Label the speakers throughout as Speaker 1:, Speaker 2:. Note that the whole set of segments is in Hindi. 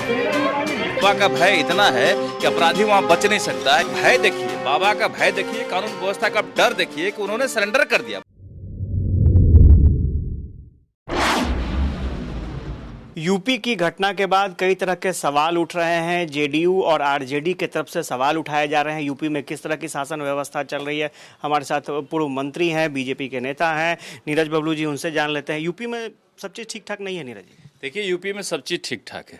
Speaker 1: बाबा का भय इतना है कि अपराधी वहां बच नहीं सकता है। भय देखिए, बाबा का भय देखिए, कानून व्यवस्था का डर देखिए कि उन्होंने सरेंडर कर दिया।
Speaker 2: यूपी की घटना के बाद कई तरह के सवाल उठ रहे हैं। जेडीयू और आरजेडी के तरफ से सवाल उठाए जा रहे हैं यूपी में किस तरह की शासन व्यवस्था चल रही है। हमारे साथ पूर्व मंत्री हैं, बीजेपी के नेता हैं नीरज बबलू जी, उनसे जान लेते हैं। यूपी में सब चीज़ ठीक ठाक नहीं है नीरज जी?
Speaker 1: देखिए, यूपी में सब चीज़ ठीक ठाक है,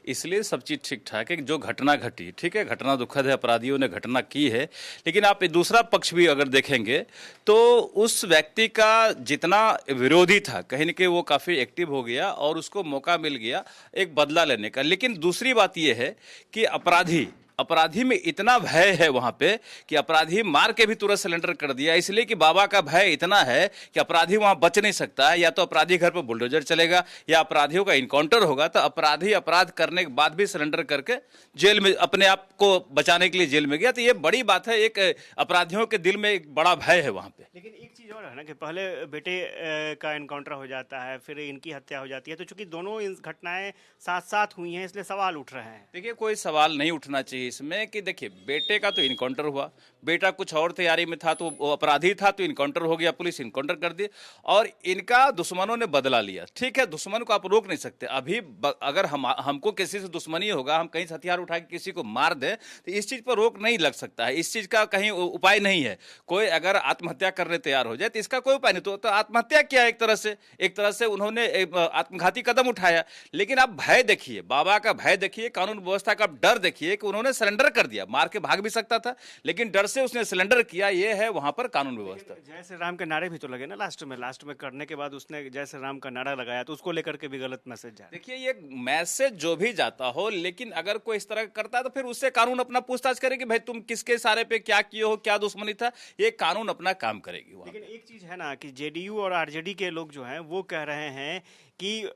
Speaker 1: इसलिए सब चीज़ ठीक ठाक है कि जो घटना घटी, ठीक है, घटना दुखद है, अपराधियों ने घटना की है, लेकिन आप दूसरा पक्ष भी अगर देखेंगे तो उस व्यक्ति का जितना विरोधी था, कहीं न कहीं वो काफ़ी एक्टिव हो गया और उसको मौका मिल गया एक बदला लेने का। लेकिन दूसरी बात ये है कि अपराधी में इतना भय है वहां पे कि अपराधी मार के भी तुरंत सिलेंडर कर दिया, इसलिए कि बाबा का भय इतना है कि अपराधी वहां बच नहीं सकता है। या तो अपराधी घर पर बुलडोजर चलेगा या अपराधियों का इनकाउंटर होगा, तो अपराधी अपराध करने के बाद भी सिलेंडर करके जेल में अपने आप को बचाने के लिए जेल में गया। तो ये बड़ी बात है, एक अपराधियों के दिल में एक बड़ा भय है वहां पे।
Speaker 2: लेकिन एक चीज़ और है ना कि पहले बेटे का एनकाउंटर हो जाता है, फिर इनकी हत्या हो जाती है, तो चूंकि दोनों घटनाएं साथ साथ हुई हैं इसलिए सवाल उठ रहे हैं।
Speaker 1: देखिए, कोई सवाल नहीं उठना चाहिए इसमें कि देखिए, बेटे का तो इनकाउंटर हुआ, बेटा कुछ और तैयारी में था तो वो अपराधी था तो इनकाउंटर हो गया, पुलिस इनकाउंटर कर दी और इनका दुश्मनों ने बदला लिया। ठीक है, दुश्मन को आप रोक नहीं सकते। अभी अगर हमको किसी से दुश्मनी होगा, हम कहीं से हथियार उठा के किसी को मार दे तो इस चीज पर रोक नहीं लग सकता है, इस चीज का कहीं उपाय नहीं है। कोई अगर आत्महत्या करने तैयार हो जाए तो इसका कोई उपाय नहीं। तो आत्महत्या किया, एक तरह से उन्होंने आत्मघाती कदम उठाया। लेकिन आप भय देखिए, बाबा का भय देखिए, कानून व्यवस्था का डर देखिए कि उन्होंने सरेंडर कर दिया। मार के भाग भी सकता था लेकिन डर से उसने सिलेंडर किया। ये है वहां पर कानून व्यवस्था।
Speaker 2: जय श्री राम के नारे भी तो लगे ना लास्ट में करने के बाद उसने जय श्री राम का नारा लगाया, तो उसको लेकर के भी गलत मैसेज जा रहा है।
Speaker 1: देखिए, ये मैसेज जो भी जाता हो, लेकिन अगर कोई इस तरह करता है तो फिर उससे कानून अपना पूछताछ करेगी, भाई तुम किसके सारे पे क्या किए हो, क्या दुश्मनी था, ये कानून अपना काम करेगी वहां।
Speaker 2: लेकिन एक चीज है ना कि जेडीयू और आरजेडी के लोग जो हैं वो कह रहे हैं कि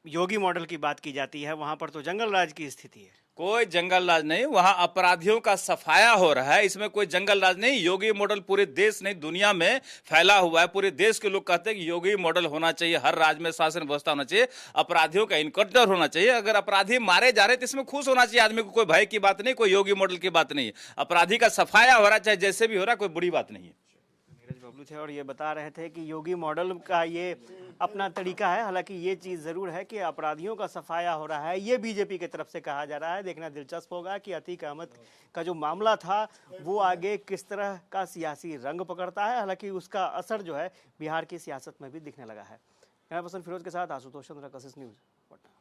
Speaker 2: योगी मॉडल की बात की जाती है, वहां पर तो जंगल राज की स्थिति है।
Speaker 1: कोई जंगल राज नहीं, वहां अपराधियों का सफाया हो रहा है, इसमें कोई जंगल राज नहीं। योगी मॉडल पूरे देश नहीं दुनिया में फैला हुआ है। पूरे देश के लोग कहते हैं कि योगी मॉडल होना चाहिए, हर राज्य में शासन व्यवस्था होना चाहिए, अपराधियों का इनकाउंटर होना चाहिए। अगर अपराधी मारे जा रहे तो इसमें खुश होना चाहिए आदमी को, कोई भय की बात नहीं, कोई योगी मॉडल की बात नहीं है। अपराधी का सफाया हो रहा है, चाहे जैसे भी हो रहा है, कोई बुरी बात नहीं है।
Speaker 2: नीरज बबलू थे और ये बता रहे थे कि योगी मॉडल का ये अपना तरीका है। हालांकि ये चीज़ ज़रूर है कि अपराधियों का सफाया हो रहा है, ये बीजेपी की तरफ से कहा जा रहा है। देखना दिलचस्प होगा कि अतीक अहमद का जो मामला था वो आगे किस तरह का सियासी रंग पकड़ता है। हालांकि उसका असर जो है बिहार की सियासत में भी दिखने लगा है। कैमरा पर्सन फिरोज के साथ आशुतोष चंद्र, कशिश न्यूज़, पटना।